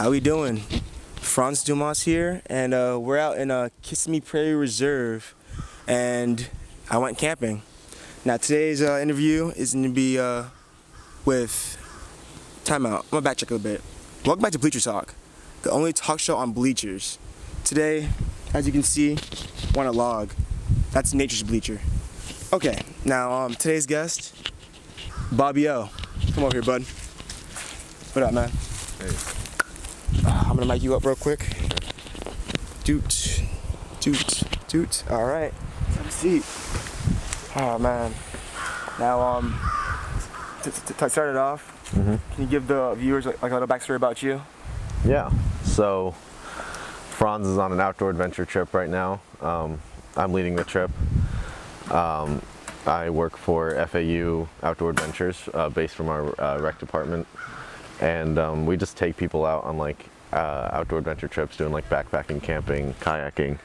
How we doing? Franz Dumas here, and we're out in Kissimmee Prairie Reserve, and I went camping. Now today's interview is going to be with timeout. I'm gonna backtrack a little bit. Welcome back to Bleacher Talk, the only talk show on bleachers. Today, as you can see, we're on a log. That's nature's bleacher. Okay, now today's guest, Bobby O. Come over here, bud. What up, man? Hey. I'm gonna mic you up real quick. Doot, doot, doot. All right, have a seat. Oh man. Now, to start it off, can you give the viewers like a little backstory about you? Yeah. So, Franz is on an outdoor adventure trip right now. I'm leading the trip. I work for FAU Outdoor Adventures, based from our rec department. And we just take people out on like outdoor adventure trips, doing like backpacking, camping, kayaking,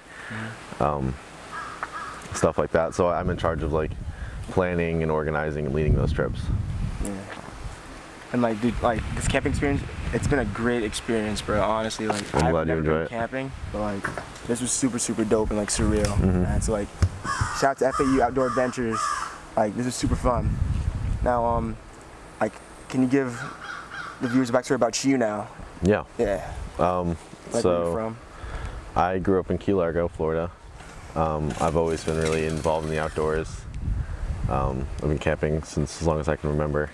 stuff like that. So I'm in charge of like planning and organizing and leading those trips. Yeah. And like, dude, like this camping experience, it's been a great experience, bro. Honestly, like I'm glad you never enjoy been it. Camping, but like this was super dope and like surreal. And so like, shout out to FAU Outdoor Adventures. Like this is super fun. Now, like, can you give the viewers a backstory about you now? Yeah. Yeah. So where you from? I grew up in Key Largo, Florida. I've always been really involved in the outdoors. I've been camping since as long as I can remember.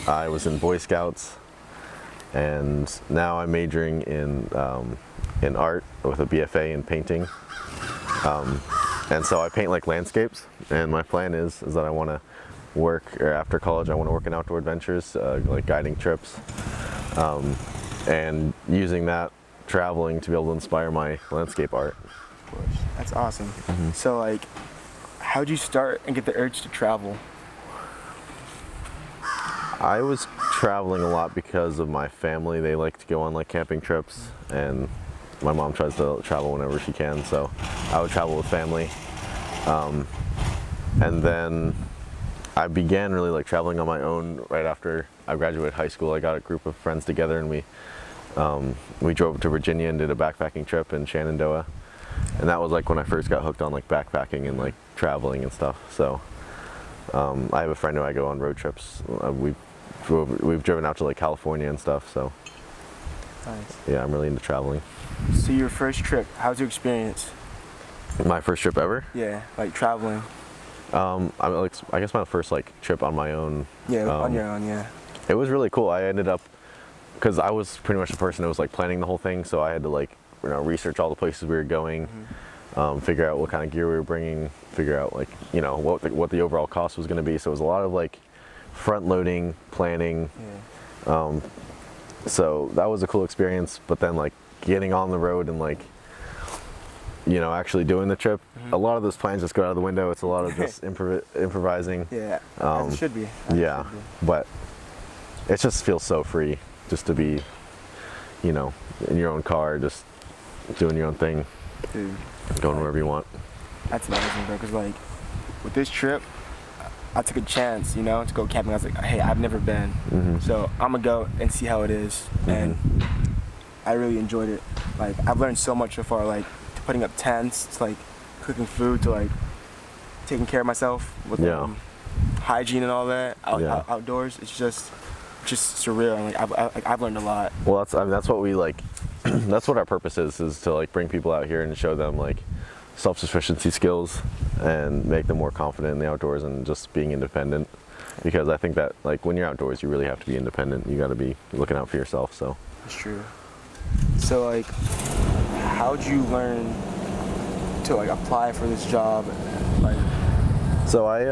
I was in Boy Scouts, and now I'm majoring in art with a BFA in painting. And so I paint like landscapes, and my plan is that I want to work, or after college I want to work in outdoor adventures, like guiding trips, and using that traveling to be able to inspire my landscape art. Of course. That's awesome. So like, how'd you start and get the urge to travel? I was traveling a lot because of my family. They like to go on like camping trips, and my mom tries to travel whenever she can, so I would travel with family. And then I began really like traveling on my own right after I graduated high school. I got a group of friends together, and we drove to Virginia and did a backpacking trip in Shenandoah. And that was like when I first got hooked on like backpacking and like traveling and stuff. So I have a friend who I go on road trips. We've driven out to like California and stuff. So Nice. yeah, I'm really into traveling. So your first trip, how's your experience? My first trip ever? Yeah, like traveling. I guess my first like trip on my own. Yeah, on your own, yeah. It was really cool. I ended up, because I was pretty much the person that was like planning the whole thing, so I had to like, you know, research all the places we were going, figure out what kind of gear we were bringing, figure out like, you know, what the overall cost was going to be. So it was a lot of like front loading, planning. Yeah. So that was a cool experience. But then like getting on the road and like, you know, actually doing the trip, a lot of those plans just go out of the window. It's a lot of just improvising. Yeah, as it should be. Yeah, but it just feels so free just to be, you know, in your own car, just doing your own thing, Dude, going wherever you want. that's amazing, bro, because like with this trip, I took a chance, you know, to go camping. I was like, hey, I've never been, so I'm gonna go and see how it is. And I really enjoyed it. Like, I've learned so much so far, like to putting up tents, to like cooking food, to like taking care of myself with hygiene and all that outdoors. It's just surreal. And like I've learned a lot. Well, that's what we like. That's what our purpose is to like bring people out here and show them like self-sufficiency skills and make them more confident in the outdoors and just being independent. Because I think that like when you're outdoors, you really have to be independent. You got to be looking out for yourself. So That's true. So like, how'd you learn to like apply for this job? Like, so I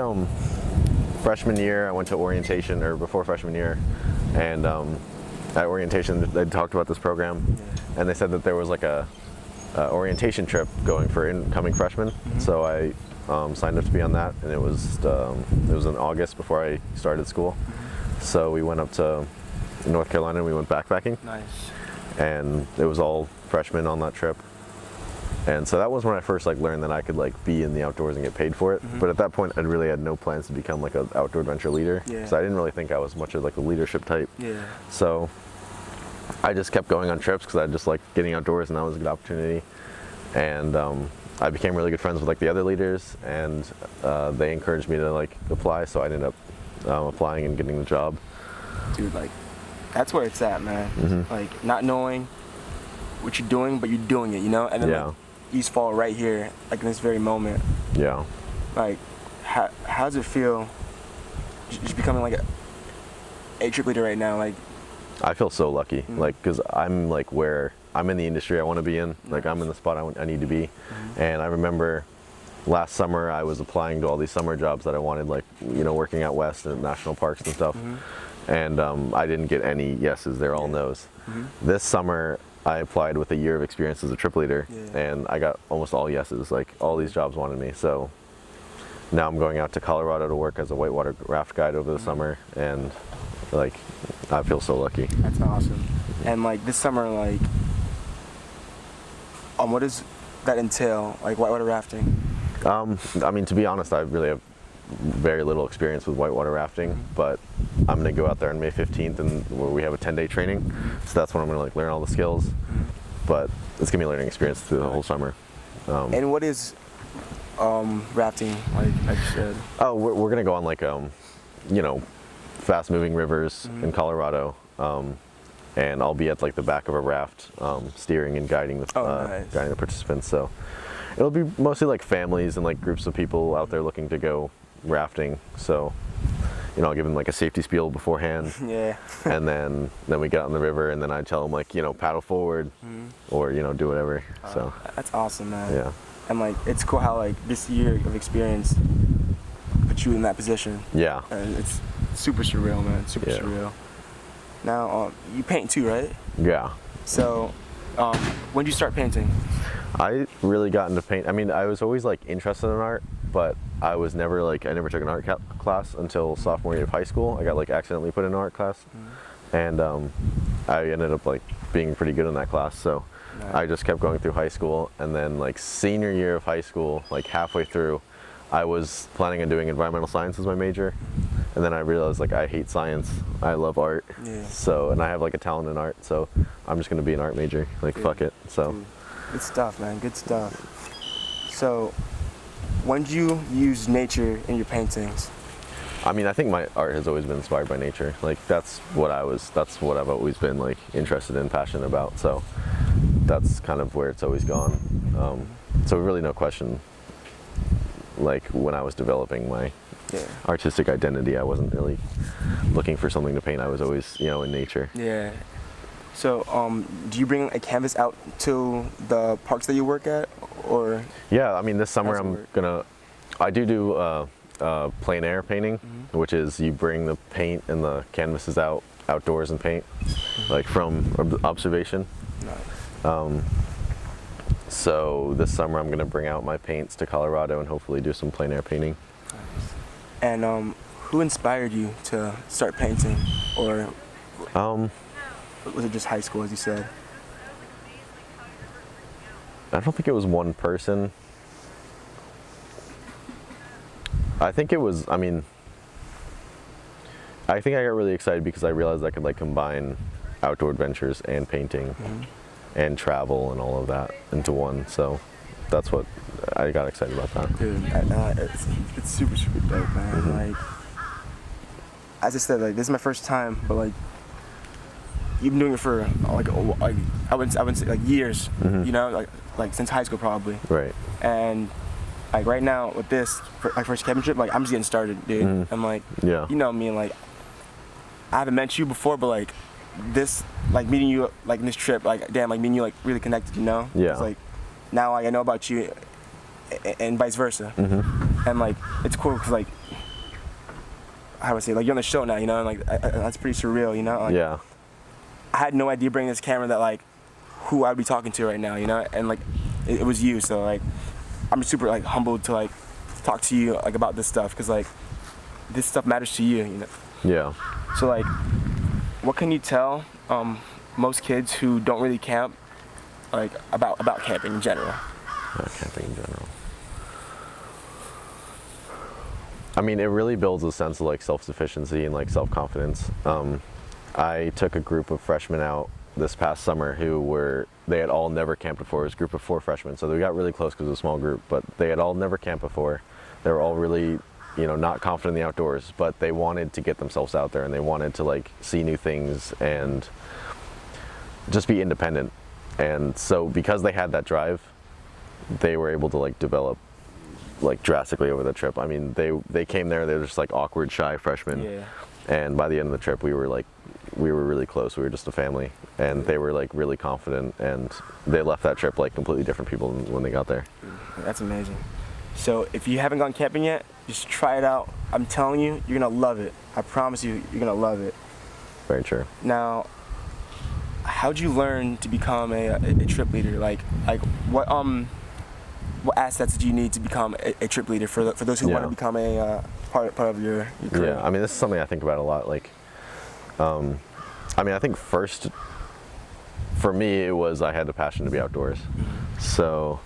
freshman year I went to orientation, or before freshman year, and at orientation they talked about this program, and they said that there was like a orientation trip going for incoming freshmen. So I signed up to be on that, and it was in August before I started school. So we went up to North Carolina and we went backpacking. nice. And it was all freshmen on that trip. And so that was when I first like learned that I could like be in the outdoors and get paid for it. But at that point, I really had no plans to become like an outdoor adventure leader. Yeah. So I didn't really think I was much of like a leadership type. Yeah. So I just kept going on trips because I just liked getting outdoors, and that was a good opportunity. And I became really good friends with like the other leaders, and they encouraged me to like apply. So I ended up applying and getting the job. Dude, like, that's where it's at, man. Like, not knowing what you're doing, but you're doing it, you know? And then like, you just fall right here, like in this very moment. Yeah. Like, how does it feel just becoming like a trip leader right now? Like, I feel so lucky, like, because I'm like where I'm in the industry I want to be in. Like, I'm in the spot I need to be. And I remember last summer I was applying to all these summer jobs that I wanted, like, you know, working out west in national parks and stuff. And I didn't get any yeses, they're all no's. This summer I applied with a year of experience as a trip leader, and I got almost all yeses. Like, all these jobs wanted me. So now I'm going out to Colorado to work as a whitewater raft guide over the summer, and like, I feel so lucky. that's awesome. And like this summer, like, what does that entail? Like whitewater rafting? I mean, to be honest, I really have very little experience with whitewater rafting, but I'm gonna go out there on May 15th, and where we have a 10-day training, so that's when I'm gonna like learn all the skills. But it's gonna be a learning experience through the whole summer. And what is rafting, like you said? Oh, we're gonna go on like you know, fast-moving rivers in Colorado, and I'll be at like the back of a raft, steering and guiding the nice. guiding the participants. So it'll be mostly like families and like groups of people out there looking to go rafting. So, you know, I'll give them like a safety spiel beforehand. Yeah. And then we get out on the river, and then I tell them like, you know, paddle forward, or, you know, do whatever. So That's awesome, man. yeah. And like, it's cool how like this year of experience put you in that position. Yeah. And it's super surreal, man. Super surreal. Now, you paint too, right? Yeah. So, when did you start painting? I really got into paint. I mean, I was always like interested in art, but I was never like, I never took an art class until sophomore year of high school. I got like accidentally put in an art class, and I ended up like being pretty good in that class. So I just kept going through high school, and then like senior year of high school, like halfway through, I was planning on doing environmental science as my major, and then I realized like I hate science. I love art. So, and I have like a talent in art, so I'm just gonna be an art major. Like, fuck it. So. Good stuff, man. Good stuff. So, when did you use nature in your paintings? I mean, I think my art has always been inspired by nature. Like, that's what I've always been like interested in, passionate about. So that's kind of where it's always gone. So really no question, like when I was developing my artistic identity, I wasn't really looking for something to paint. I was always, you know, in nature. Yeah. So, do you bring a canvas out to the parks that you work at, or? Yeah, I mean, this summer I do plein air painting, which is you bring the paint and the canvases outdoors and paint, like from observation. Nice. So this summer I'm gonna bring out my paints to Colorado and hopefully do some plein air painting. Nice. And who inspired you to start painting, or? Was it just high school, as you said? I don't think it was one person. I think it was, I mean, I think I got really excited because I realized I could like combine outdoor adventures and painting and travel and all of that into one. So that's what I got excited about that. Dude, it's super, super dope, man. Like, as I said, like, this is my first time, but like, you've been doing it for like I wouldn't say like years, you know, like since high school probably. Right. And like right now with this, my first cabin trip, like I'm just getting started, dude. I'm like, you know me, and like I haven't met you before, but like this, like meeting you like in this trip, like damn, like me and you like really connected, you know? Yeah. It's like now like, I know about you, and vice versa. And like it's cool because like, how do I say, like you're on the show now, you know, and like that's pretty surreal, you know? Like, yeah. I had no idea bringing this camera that like who I'd be talking to right now, you know, and like it was you. So like I'm super like humbled to like talk to you like about this stuff, because like this stuff matters to you, you know. Yeah. So like, what can you tell most kids who don't really camp, like about camping in general? Camping in general. I mean, it really builds a sense of like self-sufficiency and like self-confidence. I took a group of freshmen out this past summer they had all never camped before. It was a group of 4 freshmen, so we got really close because it was a small group, but they had all never camped before. They were all really, not confident in the outdoors, but they wanted to get themselves out there and they wanted to like see new things and just be independent. And so because they had that drive, they were able to like develop like drastically over the trip. I mean, they came there, they were just like awkward, shy freshmen. Yeah. And by the end of the trip, we were really close. We were just a family, and they were like really confident, and they left that trip like completely different people than when they got there. That's amazing. So if you haven't gone camping yet, just try it out. I'm telling you, you're gonna love it. I promise you, you're gonna love it. Very true. Now, how'd you learn to become a trip leader? Like what assets do you need to become a trip leader for those who want to become a part of your career? Yeah, I mean, this is something I think about a lot. Like, I mean, I think first, for me, it was I had the passion to be outdoors. So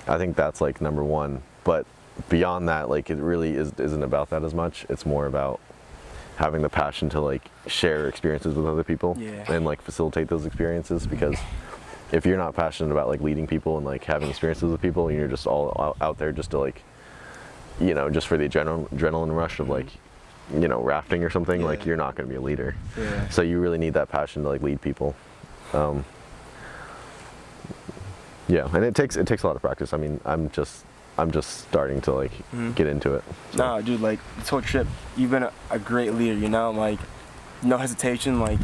I think that's like number one. But beyond that, like, it really isn't about that as much. It's more about having the passion to like share experiences with other people and like facilitate those experiences, because if you're not passionate about like leading people and like having experiences with people, and you're just all out there just to like, just for the adrenaline rush of like, rafting or something, like you're not going to be a leader. So you really need that passion to like lead people. And it takes a lot of practice. I mean, I'm just starting to like get into it. So. Nah, dude, like this whole trip, you've been a great leader. Like no hesitation. Like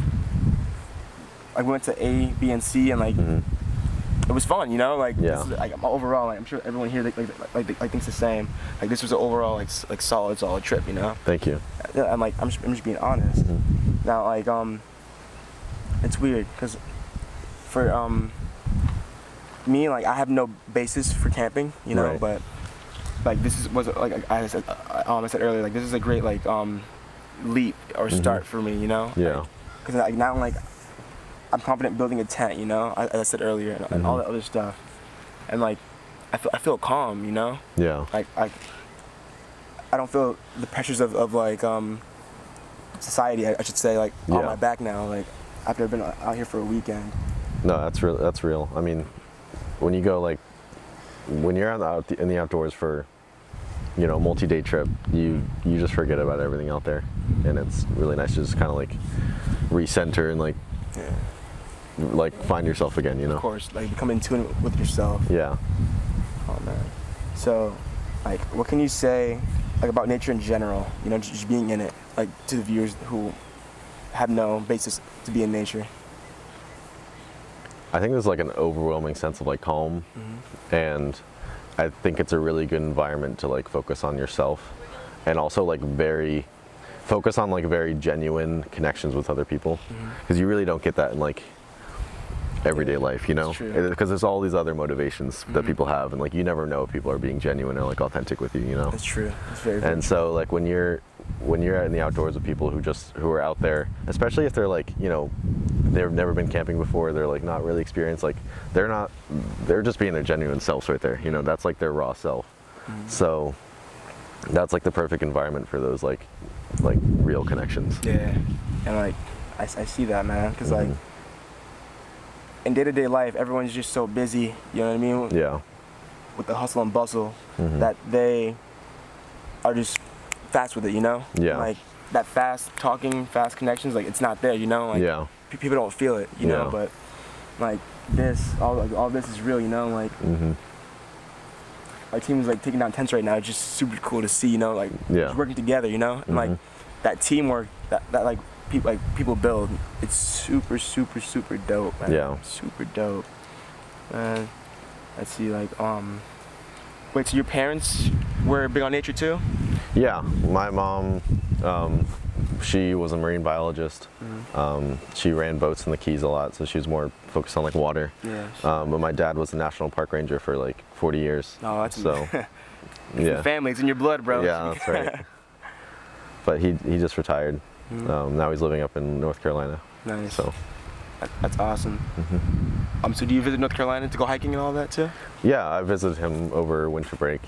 I went to A, B, and C, and like it was fun. Like this is, like overall, like, I'm sure everyone here like thinks the same. Like this was an overall like solid trip. Thank you. I'm like I'm just being honest. Now like it's weird because for me, like I have no basis for camping, Right. but like was like I said earlier, like this is a great like leap or start for me, Yeah. Because like now like I'm confident building a tent, as I said earlier, and all that other stuff, and like I feel calm, Yeah. like I don't feel the pressures of like society, I should say, like on my back now, like after I've been out here for a weekend. No, that's real. I mean, when you go like, when you're out in the outdoors for, a multi-day trip, you just forget about everything out there, and it's really nice to just kind of like recenter and like, like find yourself again, Of course, like become in tune with yourself. Yeah. Oh man. So, like, what can you say like about nature in general? Just being in it, like to the viewers who have no basis to be in nature. I think there's like an overwhelming sense of like calm, and I think it's a really good environment to like focus on yourself, and also like focus on like very genuine connections with other people, because you really don't get that in like everyday life, because there's all these other motivations that people have, and like you never know if people are being genuine or like authentic with you. That's true. That's very and true. So like when you're out in the outdoors with people who are out there, especially if they're like, they've never been camping before, they're like not really experienced, like they're just being their genuine selves right there, that's like their raw self. So that's like the perfect environment for those like real connections. Yeah, and like I see that, man, because like in day-to-day life, everyone's just so busy, you know what I mean? Yeah. With the hustle and bustle, that they are just fast with it, Yeah. Like that fast talking, fast connections, like it's not there, Like Yeah. people don't feel it, Yeah. But like all this is real, Like our team is like taking down tents right now. It's just super cool to see, like just working together, and like that teamwork that like people build. It's super dope, man. Yeah. Super dope. And let's see, like wait, so your parents were big on nature too? Yeah, my mom, she was a marine biologist. She ran boats in the Keys a lot, so she was more focused on like water. Yeah. But my dad was a national park ranger for like 40 years. Oh, that's so. Yeah. Family, it's in your blood, bro. Yeah, that's right. But he just retired. Now he's living up in North Carolina. Nice. So. That's awesome. So do you visit North Carolina to go hiking and all that too? Yeah, I visited him over winter break,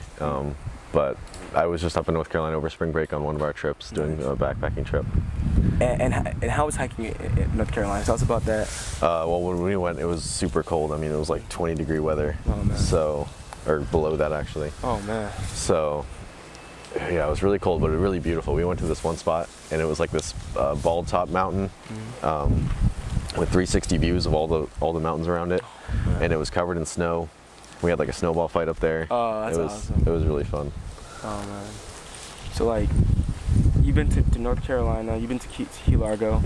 but I was just up in North Carolina over spring break on one of our trips, doing a backpacking trip. And how was hiking in North Carolina? Tell us about that. Well, when we went, it was super cold. I mean, it was like 20-degree weather. Oh, man. So, or below that actually. Oh man. So, yeah, it was really cold, but really beautiful. We went to this one spot, and it was like this bald top mountain with 360 views of all the mountains around it, and it was covered in snow. We had like a snowball fight up there. Oh, that's awesome. It was really fun. Oh man. So like, you've been to North Carolina, you've been to Key Largo,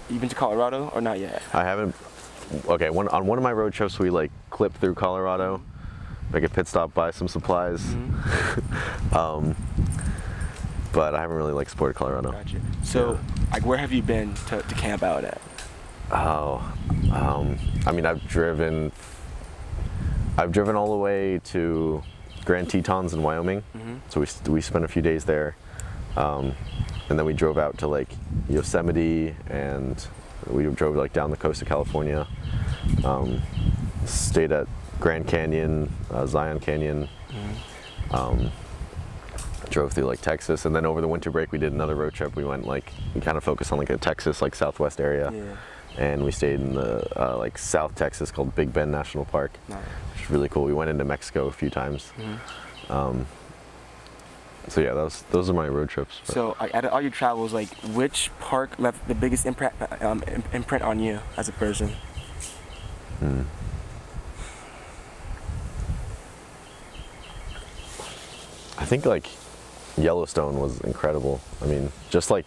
you've been to Colorado or not yet? I haven't. Okay, on one of my road trips, we like clipped through Colorado, make a pit stop, buy some supplies. But I haven't really like explored Colorado. Gotcha. So, like, where have you been to camp out at? Oh, I mean, I've driven all the way to Grand Tetons in Wyoming. So we spent a few days there, and then we drove out to like Yosemite, and we drove like down the coast of California. Stayed at Grand Canyon, Zion Canyon. Drove through like Texas, and then over the winter break we did another road trip. We kind of focused on like a Texas, like Southwest area. And we stayed in the like South Texas called Big Bend National Park. Nice. Which is really cool. We went into Mexico a few times. So yeah, those are my road trips. So out of all your travels, like, which park left the biggest imprint on you as a person? I think like Yellowstone was incredible. I mean, just like,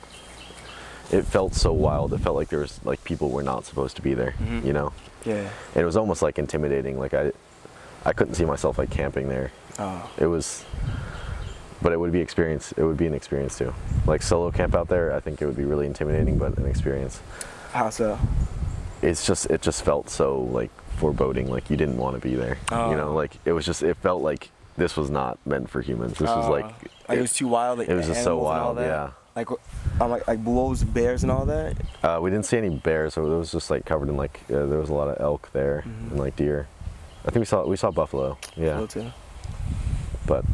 it felt so wild. It felt like there was like people were not supposed to be there, you know? Yeah. And it was almost like intimidating. Like I couldn't see myself like camping there. Oh. But it would be an experience too. Like solo camp out there, I think it would be really intimidating, but an experience. How so? It just felt so like foreboding, like you didn't want to be there. Oh. You know, like it felt like this was not meant for humans. This was like it was too wild. Like, it was just so wild, yeah. Like wolves, bears, and all that. We didn't see any bears, so it was just like covered in like there was a lot of elk there and like deer. I think we saw buffalo. Yeah. Buffalo too. But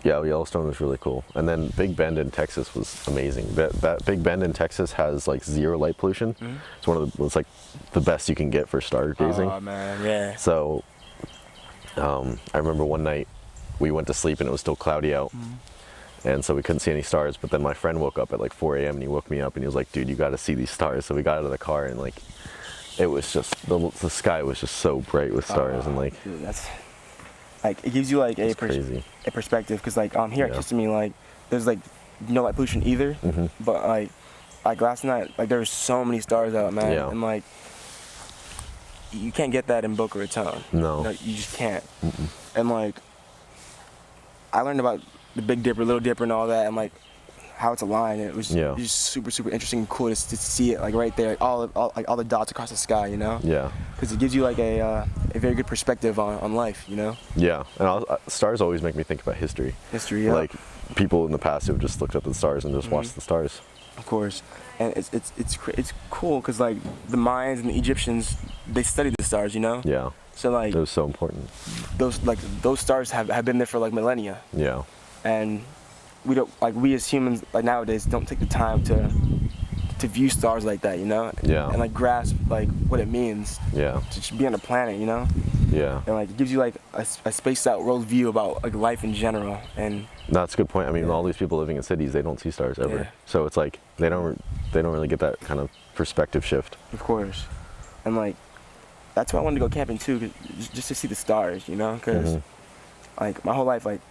yeah, Yellowstone was really cool, and then Big Bend in Texas was amazing. That Big Bend in Texas has like zero light pollution. It's like the best you can get for stargazing. Oh man, yeah. So I remember one night we went to sleep and it was still cloudy out, and so we couldn't see any stars. But then my friend woke up at like 4 a.m. and he woke me up and he was like, "Dude, you got to see these stars." So we got out of the car and like it was just the sky was just so bright with stars, and like, dude, that's like, it gives you like a perspective, because like here at Kissimmee, like there's like no light pollution either, but like last night, like there were so many stars out, man, and like you can't get that in Boca Raton. No, you just can't. And like I learned about the Big Dipper, Little Dipper, and all that, and like how it's aligned. And it was just super interesting and cool to see it like right there, like all the dots across the sky, you know? Yeah. Because it gives you like a very good perspective on life, you know? Yeah, and stars always make me think about history. History, yeah. Like people in the past have just looked up at the stars and just watched the stars. Of course, and it's cool because like the Mayans and the Egyptians, they studied the stars, you know? Yeah. So like it was so important. Those stars have been there for like millennia. Yeah. And we as humans like nowadays don't take the time to view stars like that, you know? Yeah. And like grasp like what it means. Yeah. To just be on a planet, you know? Yeah. And like it gives you like a spaced out world view about like life in general. And that's a good point. I mean, all these people living in cities, they don't see stars ever. Yeah. So it's like they don't really get that kind of perspective shift. Of course. And like that's why I wanted to go camping too, just to see the stars, you know? Because like my whole life, like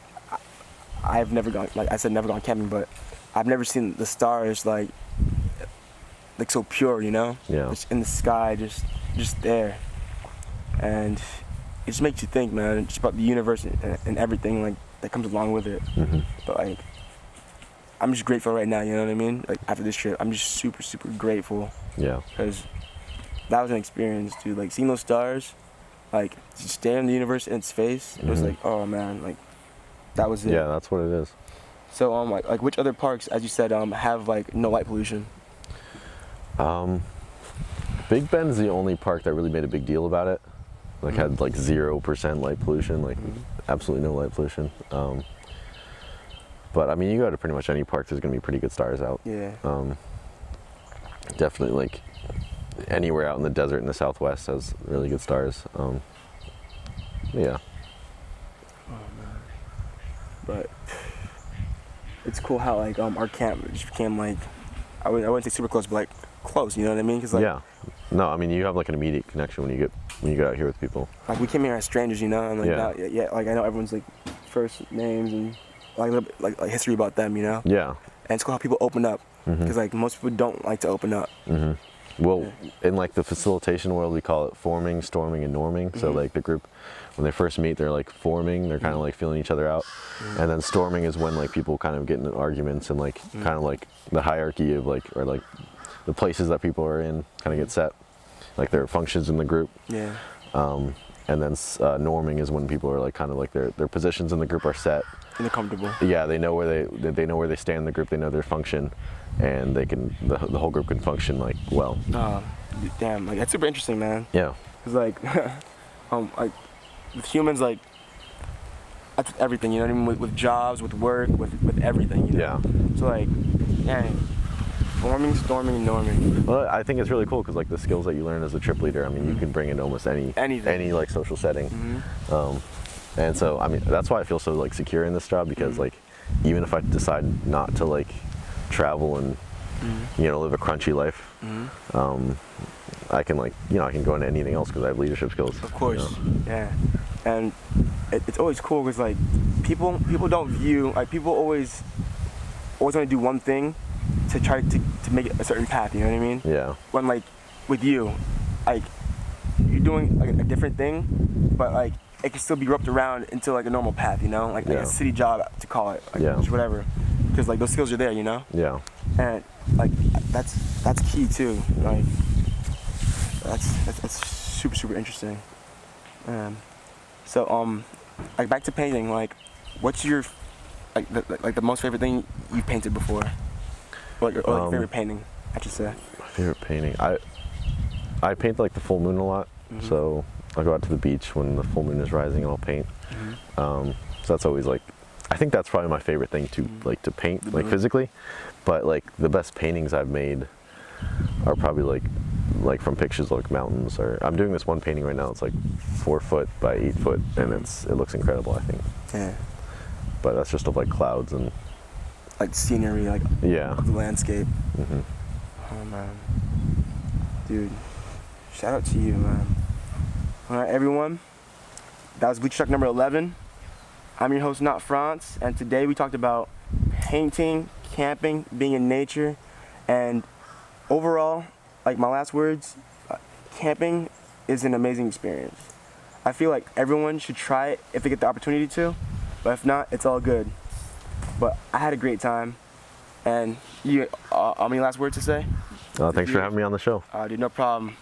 I've never gone, like I said, never gone camping, but I've never seen the stars like so pure, you know? Yeah. Just in the sky, just there. And it just makes you think, man, just about the universe and everything like that comes along with it. But like, I'm just grateful right now, you know what I mean? Like after this trip, I'm just super grateful. Yeah. Because that was an experience, dude. Like seeing those stars, like just staring the universe in its face, it was like, oh man, like that was it. Yeah, that's what it is. So like which other parks, as you said, have like no light pollution? Big Bend's the only park that really made a big deal about it. Like had like 0% light pollution, like absolutely no light pollution. But I mean, you go to pretty much any park, there's gonna be pretty good stars out. Yeah. Definitely like anywhere out in the desert in the Southwest has really good stars. Yeah. Oh man. But it's cool how like our camp just became like I wouldn't say super close, but like close. You know what I mean? 'Cause, like, Yeah. No, I mean you have like an immediate connection when you get out here with people. like we came here as strangers, you know, and like Yeah. now, yeah, like I know everyone's like first names and like a little bit, like history about them, you know. Yeah. And it's cool how people open up because like most people don't like to open up. Well, in like the facilitation world, we call it forming, storming, and norming. So like the group, when they first meet, they're like forming, they're kind of like feeling each other out. And then storming is when like people kind of get into arguments and like kind of like the hierarchy of like, or like the places that people are in kind of get set, like their functions in the group. Yeah. And then norming is when people are like kind of like their positions in the group are set. And they're comfortable. Yeah, they know where they know where they stand in the group. They know their function, and they can the whole group can function like well. Damn, like that's super interesting, man. Yeah. Cause like, like with humans, like that's with everything, you know what I mean? With jobs, with work, with everything. You know? Yeah. So like, dang, forming, storming, and norming. Well, I think it's really cool because like the skills that you learn as a trip leader, I mean, you can bring in almost Anything. any like social setting. And so I mean that's why I feel so like secure in this job because like even if I decide not to like travel and you know live a crunchy life, I can like I can go into anything else because I have leadership skills. Of course, you know? yeah. And it's always cool because like people don't view like people always want to do one thing to try to make it a certain path. You know what I mean? Yeah. When like with you, like you're doing like a different thing, but like it can still be roped around into like a normal path. You know, like a city job to call it, like just whatever. Because like those skills are there. You know. Yeah. And like that's key too. Like that's super interesting. So like back to painting. Like, what's your like the most favorite thing you've painted before? Or like your favorite painting, I should say. My favorite painting. I paint like the full moon a lot. So I'll go out to the beach when the full moon is rising and I'll paint. So that's always like, I think that's probably my favorite thing to like to paint like physically. But like the best paintings I've made are probably like from pictures of like mountains, or I'm doing this one painting right now. It's like 4 foot by 8 foot, and it looks incredible, I think. Yeah. But that's just of like clouds and like scenery, like of the landscape. Oh man, dude, shout out to you, man. All right, everyone, that was Bleacher Talk number 11. I'm your host, Not France, and today we talked about painting, camping, being in nature, and overall, like my last words, camping is an amazing experience. I feel like everyone should try it if they get the opportunity to, but if not, it's all good. But I had a great time, and you, any last words to say? Thanks for having me on the show. Dude, no problem.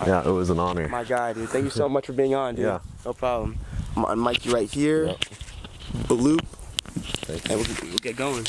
Yeah, it was an honor. My guy, dude. Thank you so much for being on, dude. Yeah. No problem. I'm gonna mic you right here. Bloop. Thanks. And we'll get going.